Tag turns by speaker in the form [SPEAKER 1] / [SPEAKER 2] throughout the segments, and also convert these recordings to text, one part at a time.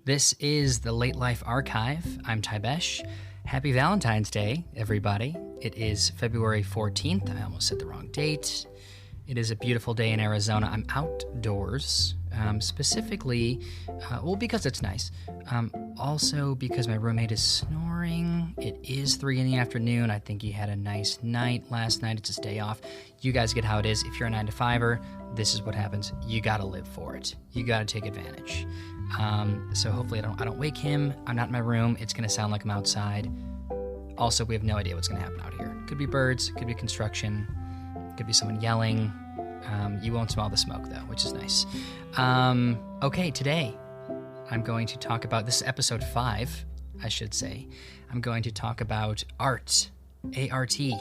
[SPEAKER 1] This is the Late Life Archive. I'm Tybesh. Happy Valentine's Day, everybody. It is February 14th. I almost said the wrong date. It is a beautiful day in Arizona. I'm outdoors, specifically, because it's nice. Also because my roommate is snoring. It is 3 in the afternoon. I think he had a nice night last night. It's his day off. You guys get how it is. If you're a 9-to-5er, this is what happens. You gotta live for it. You gotta take advantage. So hopefully I don't wake him. I'm not in my room. It's gonna sound like I'm outside. Also, we have no idea what's gonna happen out here. Could be birds, could be construction, could be someone yelling. You won't smell the smoke though, which is nice. Okay, today I'm going to talk about, this is episode 5, I should say. I'm going to talk about art, A-R-T.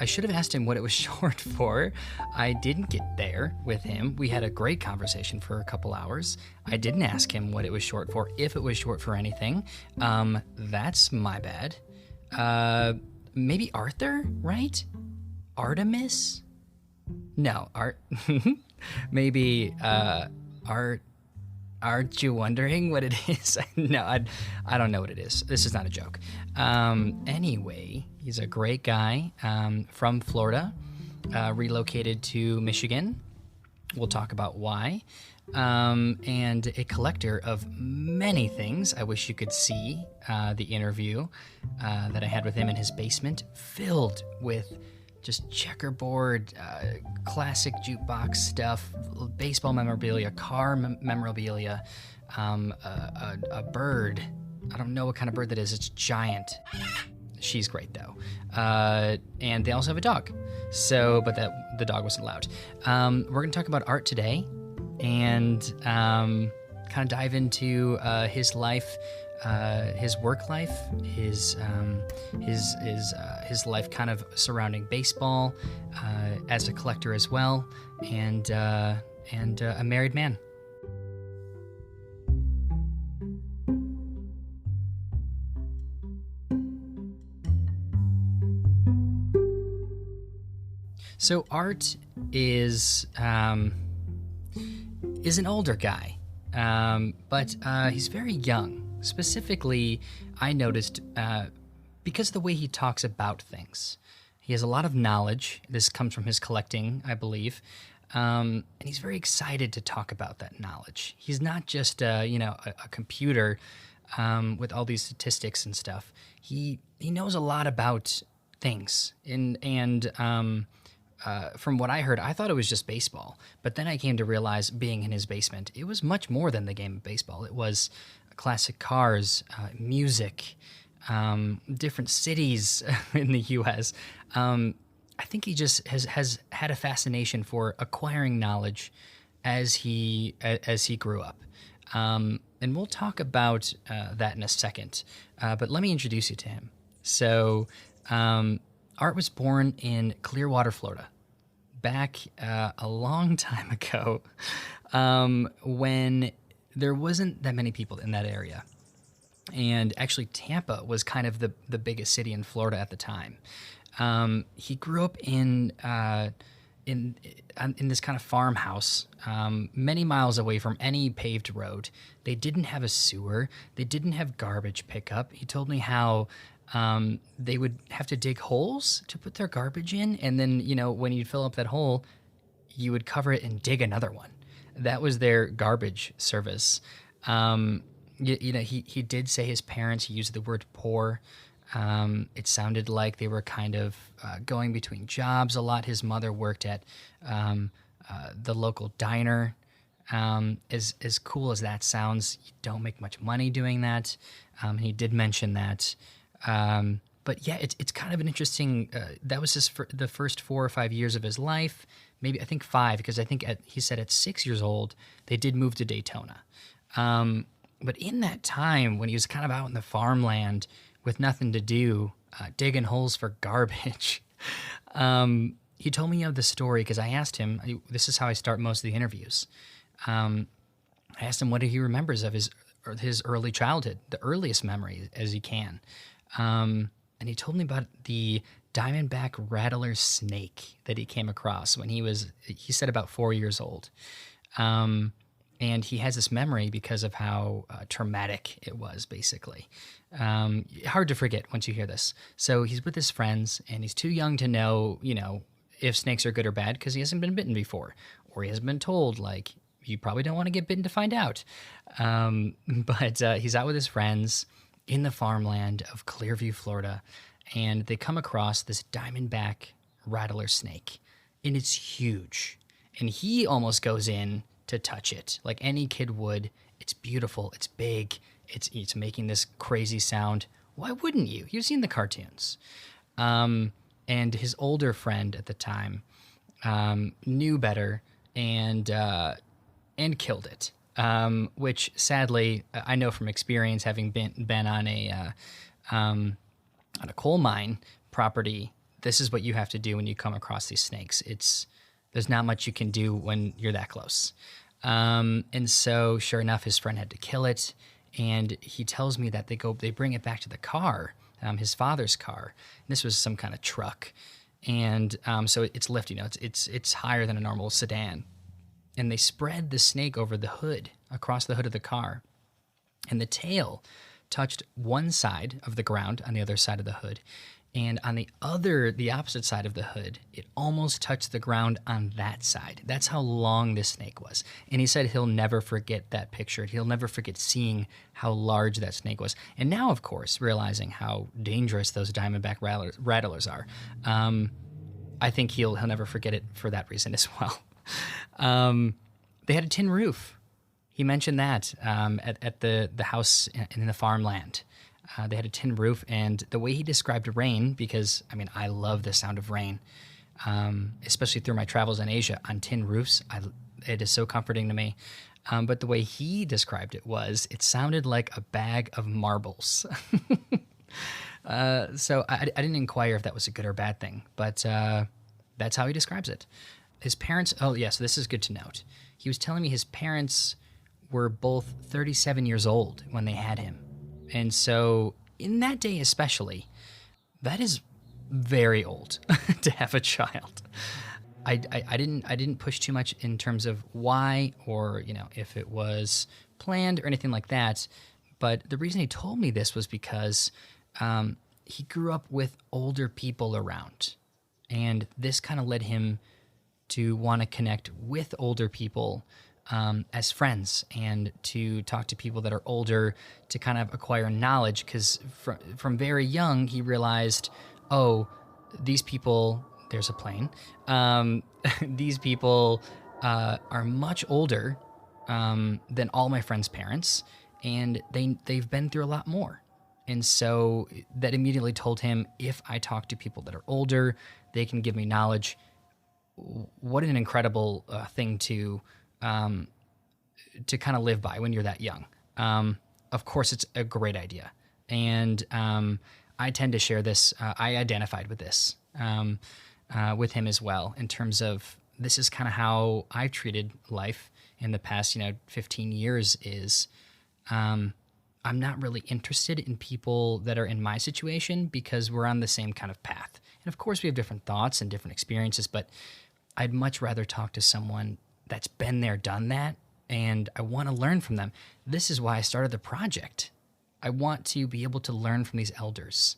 [SPEAKER 1] I should have asked him what it was short for. I didn't get there with him. We had a great conversation for a couple hours. I didn't ask him what it was short for, if it was short for anything. That's my bad. Maybe Arthur, right? Artemis? No, maybe, aren't you wondering what it is? No, I don't know what it is. This is not a joke. Anyway, he's a great guy from Florida, relocated to Michigan. We'll talk about why. And a collector of many things. I wish you could see the interview that I had with him in his basement, filled with just checkerboard, classic jukebox stuff, baseball memorabilia, car memorabilia, a bird. I don't know what kind of bird that is. It's giant. She's great though. And they also have a dog. But the dog wasn't allowed. We're going to talk about art today and kind of dive into his life, his work life, his life kind of surrounding baseball, as a collector as well, and a married man. So Art is an older guy, but he's very young. Specifically, I noticed because of the way he talks about things. He has a lot of knowledge. This comes from his collecting, I believe. And he's very excited to talk about that knowledge. He's not just a computer with all these statistics and stuff. He knows a lot about things. And from what I heard, I thought it was just baseball. But then I came to realize, being in his basement, it was much more than the game of baseball. It was classic cars, music, different cities in the U.S. I think he just has had a fascination for acquiring knowledge as he grew up. And we'll talk about that in a second. But let me introduce you to him. So Art was born in Clearwater, Florida, back a long time ago, when there wasn't that many people in that area. And actually, Tampa was kind of the biggest city in Florida at the time. He grew up in this kind of farmhouse, many miles away from any paved road. They didn't have a sewer. They didn't have garbage pickup. He told me how they would have to dig holes to put their garbage in, and then, when you'd fill up that hole, you would cover it and dig another one. That was their garbage service. He did say his parents, he used the word poor. It sounded like they were kind of going between jobs a lot. His mother worked at the local diner. As cool as that sounds, you don't make much money doing that. He did mention that. But yeah, it's kind of an interesting, that was the first 4 or 5 years of his life. Maybe, I think 5, because I think he said at 6 years old, they did move to Daytona. But in that time, when he was kind of out in the farmland with nothing to do, digging holes for garbage, he told me of the story, because I asked him, this is how I start most of the interviews. I asked him what he remembers of his early childhood, the earliest memory as he can. And he told me about the diamondback rattler snake that he came across when he said about 4 years old. And he has this memory because of how traumatic it was, basically. Hard to forget once you hear this. So he's with his friends, and he's too young to know, if snakes are good or bad because he hasn't been bitten before, or he hasn't been told, like, you probably don't want to get bitten to find out. But he's out with his friends in the farmland of Clearview, Florida, and they come across this diamondback rattler snake, and it's huge. And he almost goes in to touch it like any kid would. It's beautiful. It's big. It's making this crazy sound. Why wouldn't you? You've seen the cartoons. And his older friend at the time knew better and killed it. Which sadly, I know from experience, having been on a coal mine property, this is what you have to do when you come across these snakes. There's not much you can do when you're that close. And so sure enough, his friend had to kill it. And he tells me that they bring it back to the car, his father's car. And this was some kind of truck. And so it's lifted, it's higher than a normal sedan. And they spread the snake over the hood, across the hood of the car. And the tail touched one side of the ground on the other side of the hood. And on the opposite side of the hood, it almost touched the ground on that side. That's how long this snake was. And he said he'll never forget that picture. He'll never forget seeing how large that snake was. And now, of course, realizing how dangerous those diamondback rattlers are, I think he'll never forget it for that reason as well. They had a tin roof. He mentioned that at the house in the farmland. They had a tin roof, and the way he described rain, because, I love the sound of rain, especially through my travels in Asia on tin roofs. It is so comforting to me. But the way he described it it sounded like a bag of marbles. So I didn't inquire if that was a good or bad thing, but that's how he describes it. His parents, so this is good to note. He was telling me his parents were both 37 years old when they had him. And so in that day especially, that is very old to have a child. I didn't push too much in terms of why or, if it was planned or anything like that. But the reason he told me this was because he grew up with older people around. And this kind of led him to want to connect with older people as friends and to talk to people that are older to kind of acquire knowledge, because from very young he realized, these people, there's a plane, these people are much older than all my friends' parents, and they've been through a lot more. And so that immediately told him, if I talk to people that are older, they can give me knowledge. What an incredible thing to kind of live by when you're that young. Of course, it's a great idea. And I tend to share this. I identified with this with him as well, in terms of this is kind of how I've treated life in the past, 15 years is I'm not really interested in people that are in my situation because we're on the same kind of path. And of course, we have different thoughts and different experiences, but I'd much rather talk to someone that's been there, done that, and I want to learn from them. This is why I started the project. I want to be able to learn from these elders.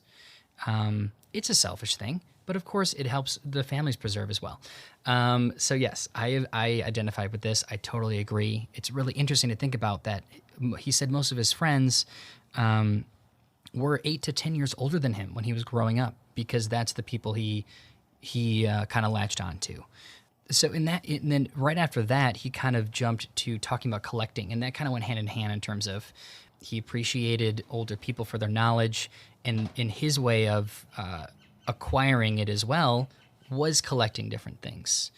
[SPEAKER 1] It's a selfish thing, but of course it helps the families preserve as well. So yes, I identified with this. I totally agree. It's really interesting to think about that. He said most of his friends were 8 to 10 years older than him when he was growing up, because that's the people he kind of latched on to. So and then right after that, he kind of jumped to talking about collecting, and that kind of went hand in hand in terms of he appreciated older people for their knowledge, and in his way of acquiring it as well was collecting different things.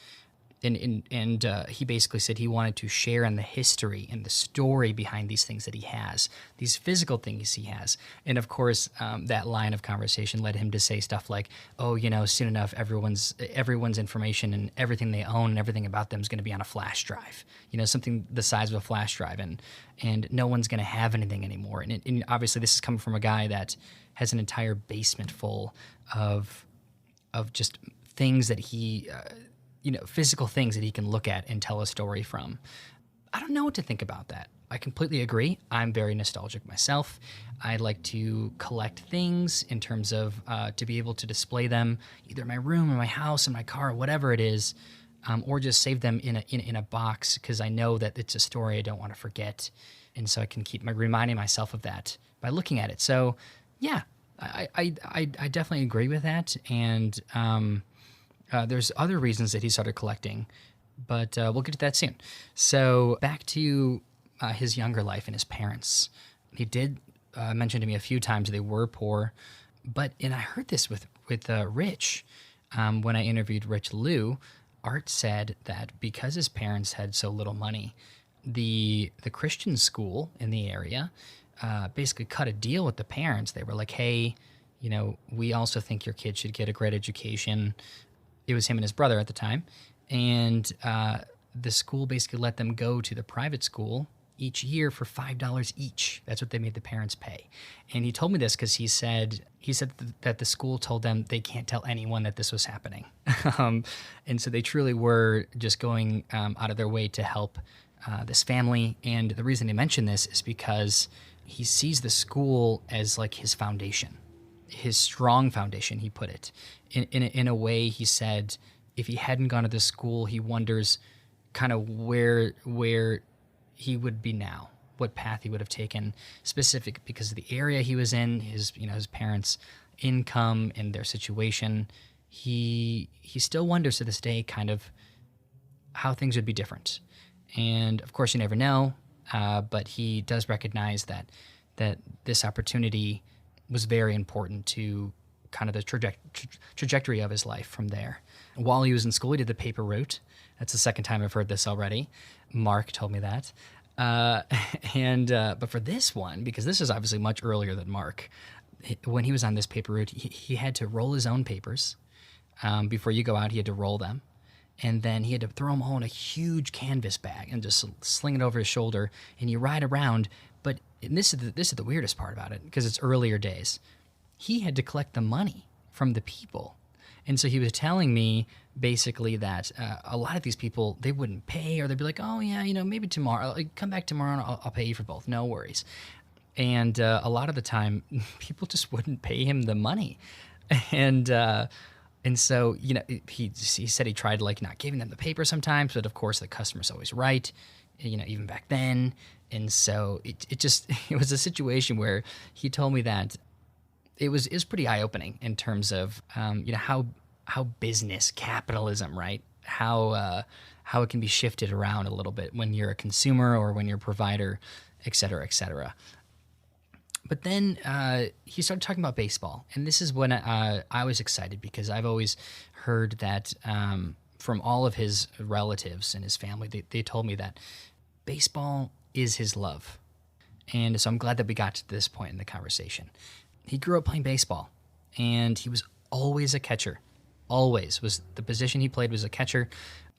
[SPEAKER 1] And he basically said he wanted to share in the history and the story behind these things that he has, these physical things he has. And of course, that line of conversation led him to say stuff like, soon enough, everyone's information and everything they own and everything about them is going to be on a flash drive, something the size of a flash drive, and no one's going to have anything anymore. And obviously this is coming from a guy that has an entire basement full of just things that he... physical things that he can look at and tell a story from. I don't know what to think about that. I completely agree. I'm very nostalgic myself. I like to collect things in terms of to be able to display them either in my room or my house, in my car, whatever it is, or just save them in a box because I know that it's a story I don't want to forget, and so I can keep reminding myself of that by looking at it. So, yeah, I definitely agree with that, and there's other reasons that he started collecting, but we'll get to that soon. So back to his younger life and his parents. He did mention to me a few times they were poor, and I heard this with Rich when I interviewed Rich Liu. Art said that because his parents had so little money, the Christian school in the area basically cut a deal with the parents. They were like, hey, we also think your kid should get a great education. It was him and his brother at the time. And the school basically let them go to the private school each year for $5 each. That's what they made the parents pay. And he told me this because he said that the school told them they can't tell anyone that this was happening. And so they truly were just going out of their way to help this family. And the reason he mentioned this is because he sees the school as like his foundation, his strong foundation, he put it. In a way, he said, if he hadn't gone to this school, he wonders kind of where he would be now, what path he would have taken, specific because of the area he was in, his parents' income and their situation. He still wonders to this day kind of how things would be different. And of course, you never know, but he does recognize that this opportunity was very important to kind of the trajectory of his life from there. While he was in school, he did the paper route. That's the second time I've heard this already. Mark told me that. But for this one, because this is obviously much earlier than Mark, when he was on this paper route, he had to roll his own papers. Before you go out, he had to roll them. And then he had to throw them all in a huge canvas bag and just sling it over his shoulder. And you ride around. But this is the weirdest part about it, because it's earlier days. He had to collect the money from the people. And so he was telling me basically that a lot of these people, they wouldn't pay, or they'd be like, oh, yeah, maybe tomorrow. Come back tomorrow and I'll pay you for both. No worries. And a lot of the time, people just wouldn't pay him the money. And so, he said he tried like not giving them the paper sometimes, but of course the customer's always right, even back then. And so it was a situation where he told me that it was pretty eye-opening in terms of how business capitalism, right? How it can be shifted around a little bit when you're a consumer or when you're a provider, et cetera, et cetera. But then he started talking about baseball, and this is when I was excited, because I've always heard that from all of his relatives and his family, they told me that baseball is his love. And so I'm glad that we got to this point in the conversation. He grew up playing baseball, and he was always a catcher. Always was the position he played was a catcher.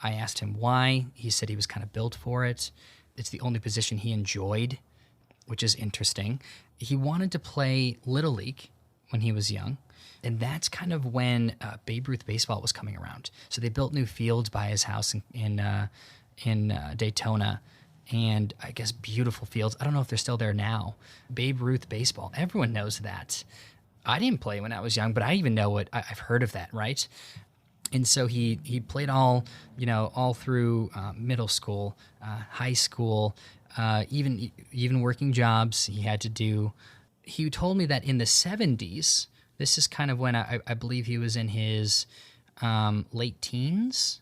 [SPEAKER 1] I asked him why. He said he was kind of built for it. It's the only position he enjoyed, which is interesting. He wanted to play Little League when he was young, and that's kind of when Babe Ruth baseball was coming around. So they built new fields by his house in Daytona, and I guess beautiful fields. I don't know if they're still there now. Babe Ruth baseball, everyone knows that. I didn't play when I was young, but I even know I've heard of that, right? And so he played all through middle school, high school, even working jobs he had to do. He told me that in the 70s, this is kind of when I believe he was in his late teens.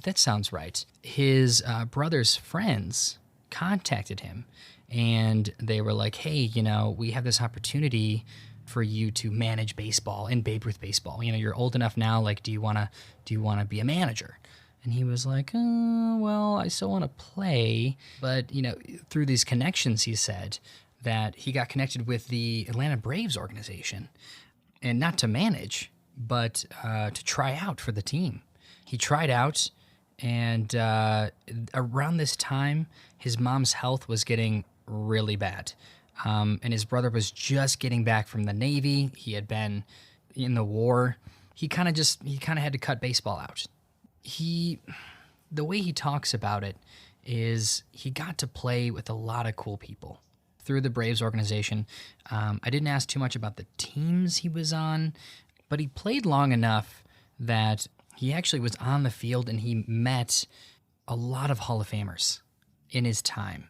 [SPEAKER 1] That sounds right. His brother's friends contacted him, and they were like, hey, we have this opportunity for you to manage baseball in Babe Ruth baseball. You're old enough now. Like, do you want to be a manager? And he was like, well, I still want to play. But, through these connections, he said that he got connected with the Atlanta Braves organization, and not to manage, but to try out for the team. He tried out, and around this time, his mom's health was getting really bad. And his brother was just getting back from the Navy. He had been in the war. He kind of had to cut baseball out. The way he talks about it is he got to play with a lot of cool people through the Braves organization. I didn't ask too much about the teams he was on, but he played long enough that he actually was on the field and he met a lot of Hall of Famers in his time.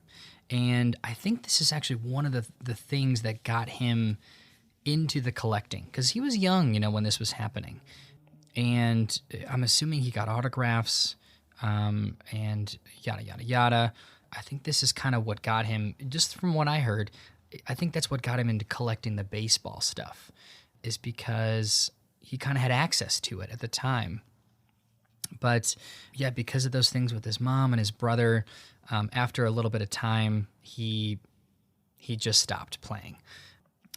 [SPEAKER 1] And I think this is actually one of the things that got him into the collecting, because he was young, when this was happening. And I'm assuming he got autographs and yada, yada, yada. I think this is kind of what got him, just from what I heard, I think that's what got him into collecting the baseball stuff, is because he kind of had access to it at the time. But yeah, because of those things with his mom and his brother, after a little bit of time, he just stopped playing.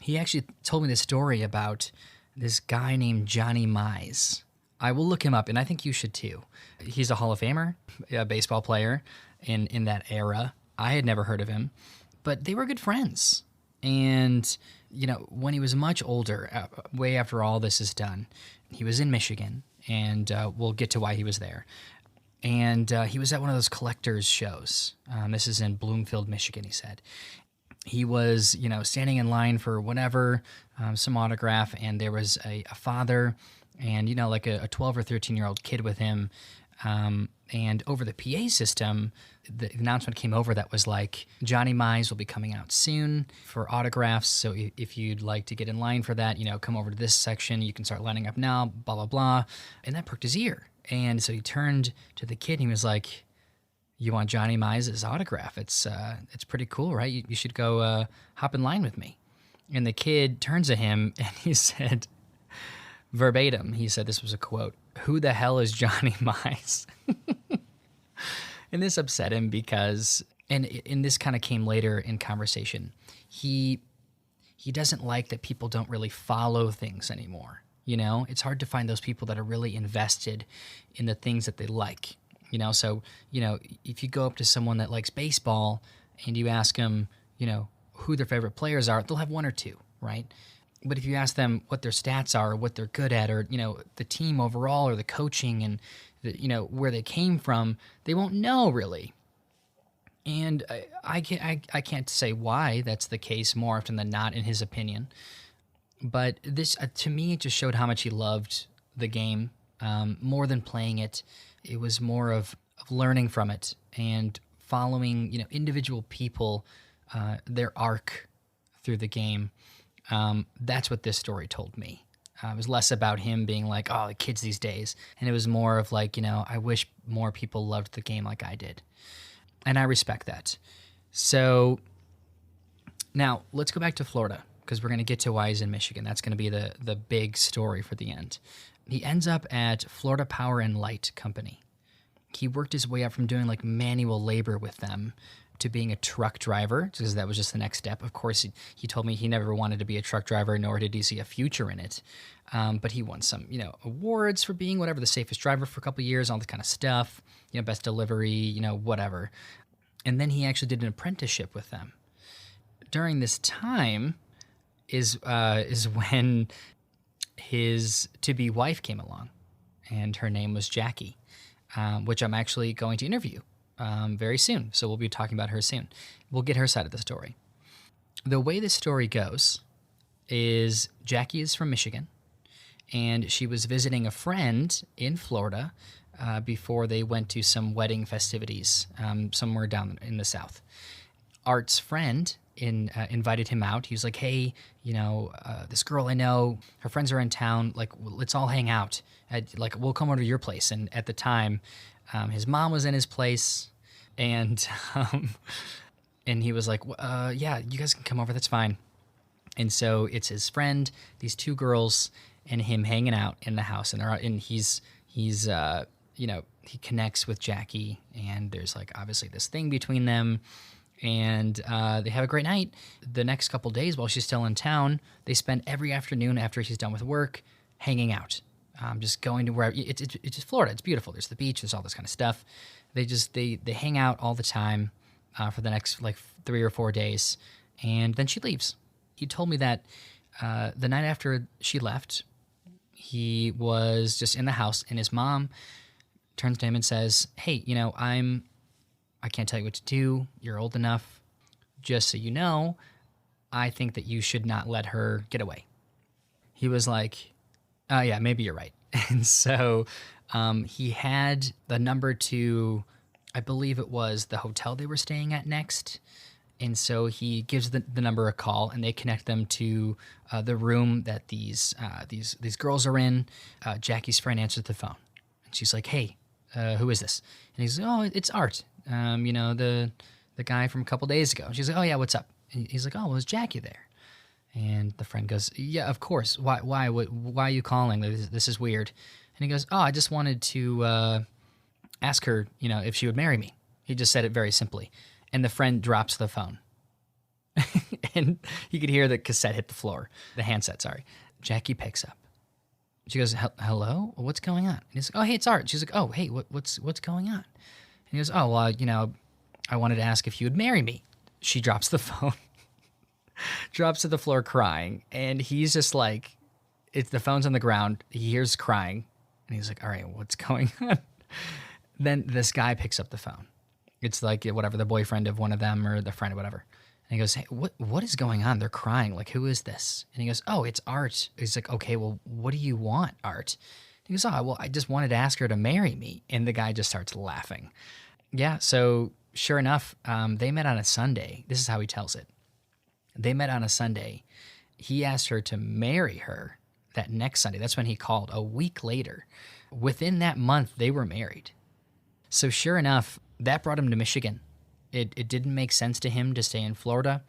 [SPEAKER 1] He actually told me this story about this guy named Johnny Mize. I will look him up, and I think you should too. He's a Hall of Famer, a baseball player in that era. I had never heard of him, but they were good friends. And, when he was much older, way after all this is done, he was in Michigan, and we'll get to why he was there. And he was at one of those collectors shows. This is in Bloomfield, Michigan, he said. He was, standing in line for whatever, some autograph, and there was a father and, like a 12 or 13-year-old kid with him. And over the PA system, the announcement came over that was like, Johnny Mize will be coming out soon for autographs. So if you'd like to get in line for that, come over to this section. You can start lining up now, blah, blah, blah. And that perked his ear. And so he turned to the kid and he was like, you want Johnny Mize's autograph? It's pretty cool, right? You should go hop in line with me. And the kid turns to him and he said, verbatim, he said, this was a quote, "Who the hell is Johnny Mize?" And this upset him because, and this kind of came later in conversation, he doesn't like that people don't really follow things anymore. It's hard to find those people that are really invested in the things that they like. So, if you go up to someone that likes baseball and you ask them, who their favorite players are, they'll have one or two, right? But if you ask them what their stats are, or what they're good at, or, the team overall, or the coaching and, where they came from, they won't know really. And I can't say why that's the case more often than not, in his opinion. But this, to me, it just showed how much he loved the game, more than playing it. It was more of learning from it and following, individual people, their arc through the game. That's what this story told me. It was less about him being like, oh, the kids these days. And it was more of like, I wish more people loved the game like I did. And I respect that. So now let's go back to Florida, because we're going to get to why he's in Michigan. That's going to be the big story for the end. He ends up at Florida Power and Light Company. He worked his way up from doing like manual labor with them to being a truck driver, because that was just the next step. Of course, he told me he never wanted to be a truck driver, nor did he see a future in it. But he won some, awards for being whatever, the safest driver for a couple of years, all this kind of stuff, best delivery, whatever. And then he actually did an apprenticeship with them. During this time is when his to-be wife came along, and her name was Jackie, which I'm actually going to interview very soon. So we'll be talking about her soon. We'll get her side of the story. The way this story goes is Jackie is from Michigan, and she was visiting a friend in Florida before they went to some wedding festivities somewhere down in the South. Art's friend invited him out. He was like, hey, this girl I know, her friends are in town. Like, let's all hang out. We'll come over to your place. And at the time, his mom was in his place, and he was like, yeah, you guys can come over. That's fine. And so it's his friend, these two girls, and him hanging out in the house. And he's he connects with Jackie, and there's like obviously this thing between them. And they have a great night. The next couple days while she's still in town, they spend every afternoon after she's done with work hanging out, just going to wherever. It's just Florida. It's beautiful. There's the beach. There's all this kind of stuff. They hang out all the time for the next like 3 or 4 days, and then she leaves. He told me that the night after she left, he was just in the house, and his mom turns to him and says, "Hey, I I can't tell you what to do. You're old enough. Just so you know, I think that you should not let her get away. He was like, oh, yeah, maybe you're right. And so he had the number to, I believe it was the hotel they were staying at next. And so he gives the number a call, and they connect them to the room that these girls are in. Jackie's friend answers the phone, and she's like, "Hey, who is this?" And he's like, "Oh, it's Art. The guy from a couple days ago." And she's like, "Oh yeah, what's up?" And he's like, "Oh, well, is Jackie there?" And the friend goes, "Yeah, of course. Why are you calling? This is weird." And he goes, "Oh, I just wanted to ask her, if she would marry me." He just said it very simply. And the friend drops the phone. And you could hear the cassette hit the floor. The handset, sorry. Jackie picks up. She goes, "Hello? What's going on?" And he's like, "Oh, hey, it's Art." She's like, "Oh, hey, what's going on?" And he goes, "Oh, well, I wanted to ask if you would marry me." She drops the phone. Drops to the floor crying. And he's just like, the phone's on the ground. He hears crying. And he's like, "All right, what's going on?" Then this guy picks up the phone. It's like whatever, the boyfriend of one of them or the friend or whatever. And he goes, "Hey, what is going on? They're crying. Like, who is this?" And he goes, "Oh, it's Art." He's like, "Okay, well, what do you want, Art?" And he goes, "Oh, well, I just wanted to ask her to marry me." And the guy just starts laughing. Yeah, so sure enough, they met on a Sunday. This is how he tells it. They met on a Sunday. He asked her to marry her that next Sunday. That's when he called. A week later, within that month, they were married. So sure enough, that brought him to Michigan. It didn't make sense to him to stay in Florida.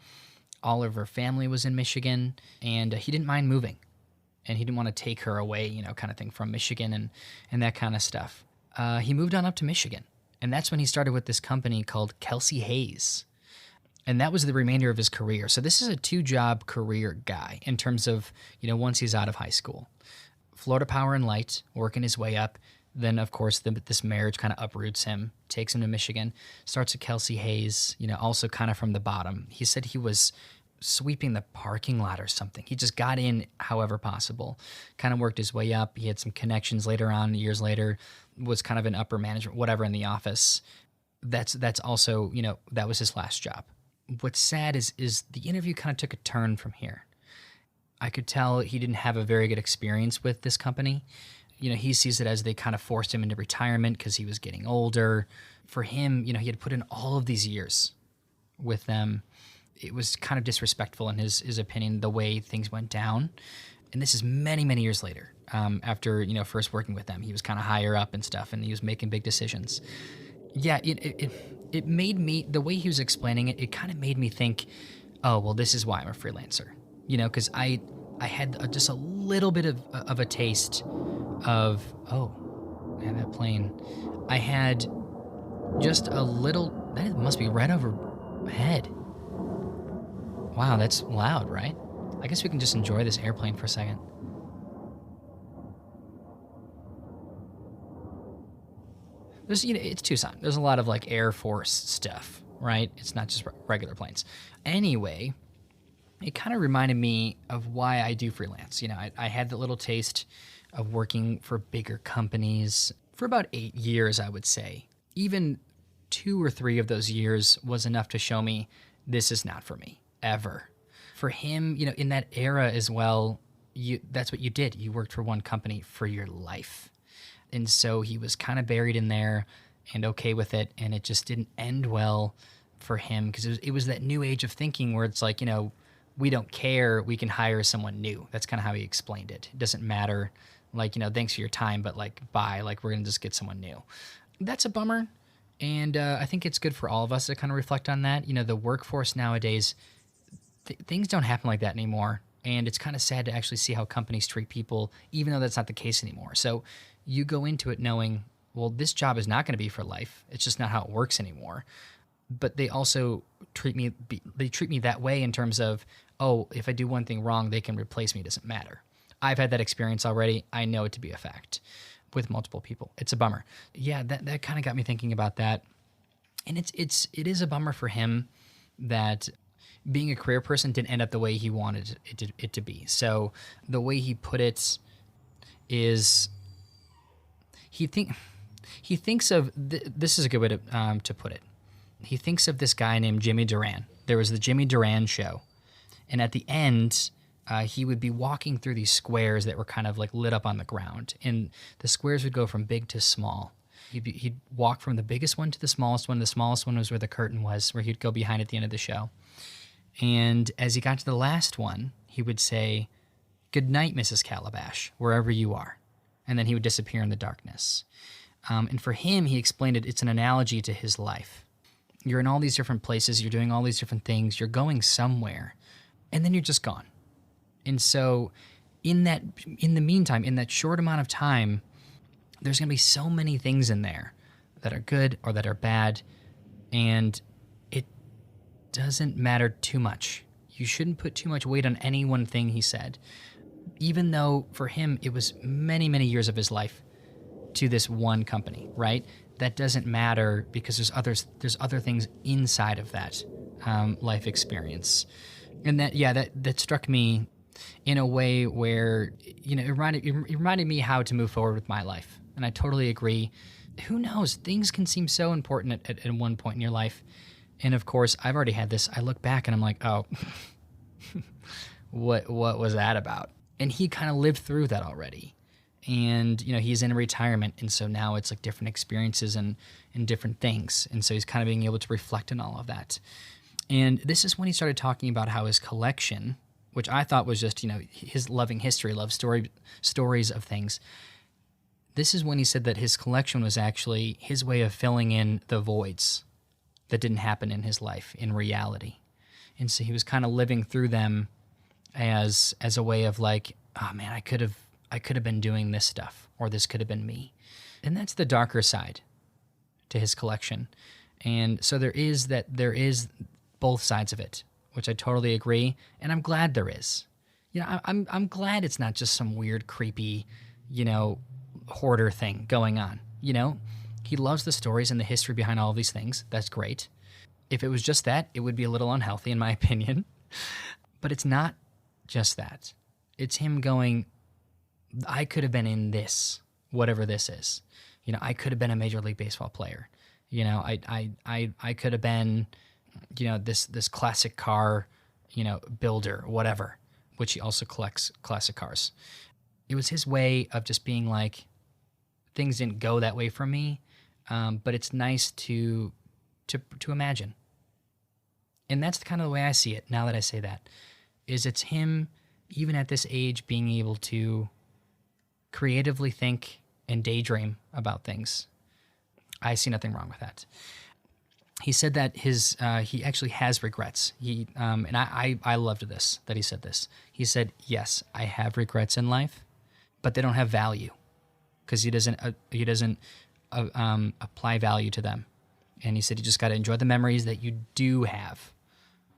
[SPEAKER 1] All of her family was in Michigan, and he didn't mind moving. And he didn't want to take her away, kind of thing, from Michigan and that kind of stuff. He moved on up to Michigan, and that's when he started with this company called Kelsey Hayes. And that was the remainder of his career. So this is a 2-job career guy in terms of, once he's out of high school. Florida Power and Light, working his way up. Then, of course, this marriage kind of uproots him, takes him to Michigan, starts at Kelsey Hayes, also kind of from the bottom. He said he was sweeping the parking lot or something. He just got in however possible, kind of worked his way up. He had some connections later on, years later, was kind of an upper management, whatever, in the office. That's also, that was his last job. What's sad is the interview kind of took a turn from here. I could tell he didn't have a very good experience with this company. He sees it as they kind of forced him into retirement because he was getting older. For him, he had put in all of these years with them. It was kind of disrespectful in his opinion, the way things went down. And this is many, many years later, after, first working with them. He was kind of higher up and stuff, and he was making big decisions. Yeah, it made me, the way he was explaining it, it kind of made me think, oh, well, this is why I'm a freelancer. Because I had just a little bit of a taste of, oh, man, that plane. I had just a little, that must be right overhead. Wow, that's loud, right? I guess we can just enjoy this airplane for a second. There's, it's Tucson. There's a lot of like Air Force stuff, right? It's not just regular planes. Anyway, it kind of reminded me of why I do freelance. I had that little taste of working for bigger companies for about 8 years, I would say. Even 2 or 3 of those years was enough to show me this is not for me, ever. For him, in that era as well, that's what you did. You worked for one company for your life. And so he was kind of buried in there and okay with it, and it just didn't end well for him because it was that new age of thinking where it's like, we don't care, we can hire someone new. That's kind of how he explained it. It doesn't matter, like, thanks for your time, but like, bye, like, we're going to just get someone new. That's a bummer, and I think it's good for all of us to kind of reflect on that. The workforce nowadays, things don't happen like that anymore, and it's kind of sad to actually see how companies treat people, even though that's not the case anymore. So you go into it knowing, well, this job is not going to be for life. It's just not how it works anymore. But they also treat me that way in terms of, oh, if I do one thing wrong, they can replace me. It doesn't matter. I've had that experience already. I know it to be a fact with multiple people. It's a bummer. Yeah, that kind of got me thinking about that. And it is a bummer for him that being a career person didn't end up the way he wanted it to be. So the way he put it is he thinks of this is a good way to put it. he thinks of this guy named Jimmy Duran. There was the Jimmy Duran show. And at the end, he would be walking through these squares that were kind of like lit up on the ground. And the squares would go from big to small. He'd walk from the biggest one to the smallest one. The smallest one was where the curtain was, where he'd go behind at the end of the show. And as he got to the last one, he would say, "Good night, Mrs. Calabash, wherever you are." And then he would disappear in the darkness. And for him, he explained it's an analogy to his life. You're in all these different places, you're doing all these different things, you're going somewhere, and then you're just gone. And so in the meantime, in that short amount of time, there's going to be so many things in there that are good or that are bad, and it doesn't matter too much. You shouldn't put too much weight on any one thing, he said, even though for him it was many, many years of his life to this one company, right? That doesn't matter because there's other things inside of that life experience. And that struck me in a way where, it reminded me how to move forward with my life. And I totally agree. Who knows? Things can seem so important at one point in your life. And of course, I've already had this. I look back and I'm like, oh, what was that about? And he kind of lived through that already. And, he's in retirement. And so now it's like different experiences and different things. And so he's kind of being able to reflect on all of that. And this is when he started talking about how his collection, which I thought was just, his loving history, stories of things. This is when he said that his collection was actually his way of filling in the voids that didn't happen in his life in reality. And so he was kind of living through them as a way of like, oh man, I could have been doing this stuff, or this could have been me. And that's the darker side to his collection. And so there is both sides of it, which I totally agree, and I'm glad there is. I'm glad it's not just some weird, creepy, hoarder thing going on. He loves the stories and the history behind all of these things. That's great. If it was just that, it would be a little unhealthy, in my opinion. But it's not just that. It's him going, I could have been in this, whatever this is. I could have been a Major League Baseball player. I could have been, this classic car, builder, whatever, which he also collects classic cars. It was his way of just being like, things didn't go that way for me, but it's nice to imagine. And that's kind of the way I see it now that I say that, is it's him, even at this age, being able to creatively think and daydream about things. I see nothing wrong with that. He said that he actually has regrets. And I loved this, that he said this. He said, yes, I have regrets in life, but they don't have value because he doesn't apply value to them. And he said, you just got to enjoy the memories that you do have.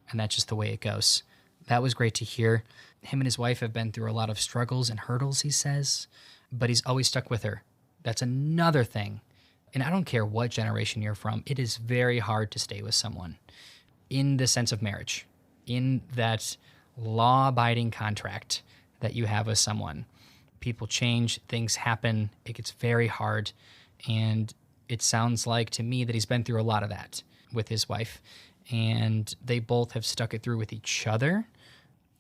[SPEAKER 1] And that's just the way it goes. That was great to hear. Him and his wife have been through a lot of struggles and hurdles, he says, but he's always stuck with her. That's another thing. And I don't care what generation you're from, it is very hard to stay with someone in the sense of marriage, in that law-abiding contract that you have with someone. People change, things happen, it gets very hard, and it sounds like to me that he's been through a lot of that with his wife, and they both have stuck it through with each other.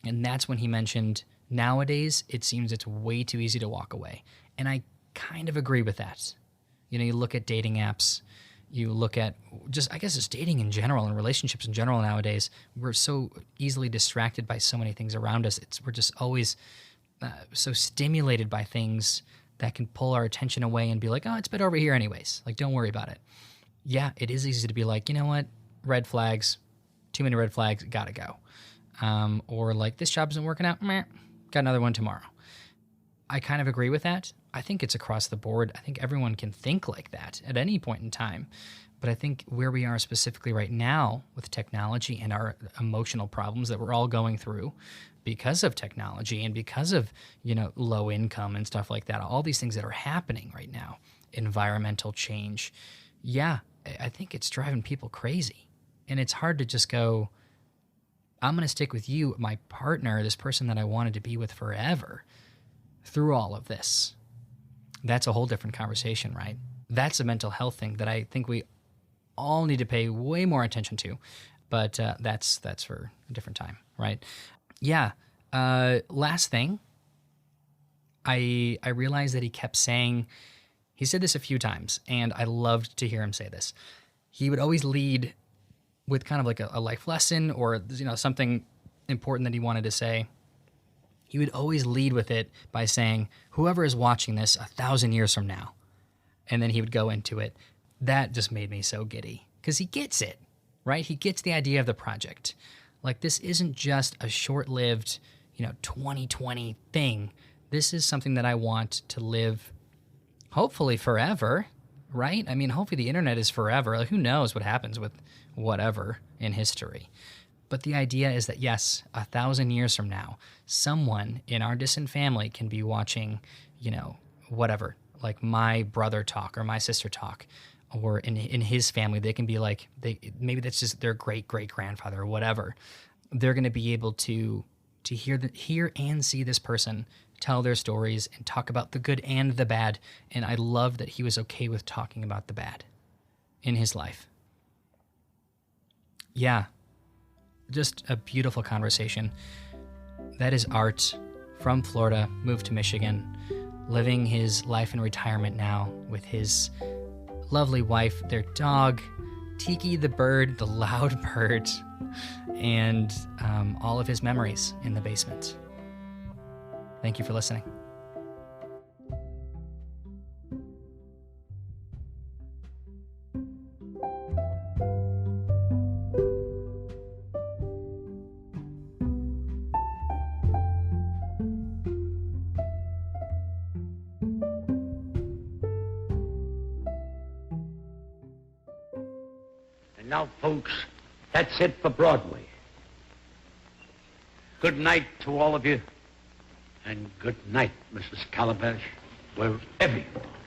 [SPEAKER 1] And that's when he mentioned, nowadays, it seems it's way too easy to walk away. And I kind of agree with that. You look at dating apps, you look at just dating in general and relationships in general nowadays. We're so easily distracted by so many things around us. We're just always so stimulated by things that can pull our attention away and be like, oh, it's better over here anyways. Like, don't worry about it. Yeah, it is easy to be like, you know what? Red flags, too many red flags, gotta go. Or like, this job isn't working out, meh, got another one tomorrow. I kind of agree with that. I think it's across the board. I think everyone can think like that at any point in time. But I think where we are specifically right now with technology and our emotional problems that we're all going through because of technology and because of, low income and stuff like that, all these things that are happening right now, environmental change. Yeah, I think it's driving people crazy. And it's hard to just go, I'm going to stick with you, my partner, this person that I wanted to be with forever, through all of this. That's a whole different conversation, right? That's a mental health thing that I think we all need to pay way more attention to. But that's for a different time, right? Yeah. Last thing, I realized that he kept saying, he said this a few times, and I loved to hear him say this. He would always lead with kind of like a life lesson or, something important that he wanted to say. He would always lead with it by saying, whoever is watching this 1,000 years from now. And then he would go into it. That just made me so giddy because he gets it, right? He gets the idea of the project. Like, this isn't just a short-lived, 2020 thing. This is something that I want to live, hopefully forever, right? I mean, hopefully the internet is forever. Like, who knows what happens with whatever in history. But the idea is that, yes, 1,000 years from now, someone in our distant family can be watching, whatever, like my brother talk or my sister talk, or in his family, they can be like, maybe that's just their great-great-grandfather or whatever. They're going to be able to hear and see this person tell their stories and talk about the good and the bad. And I love that he was okay with talking about the bad in his life. Yeah. Just a beautiful conversation. That is Art from Florida, moved to Michigan, living his life in retirement now with his lovely wife, their dog, Tiki the bird, the loud bird, and all of his memories in the basement. Thank you for listening.
[SPEAKER 2] Now, folks, that's it for Broadway. Good night to all of you, and good night, Mrs. Calabash, wherever you are.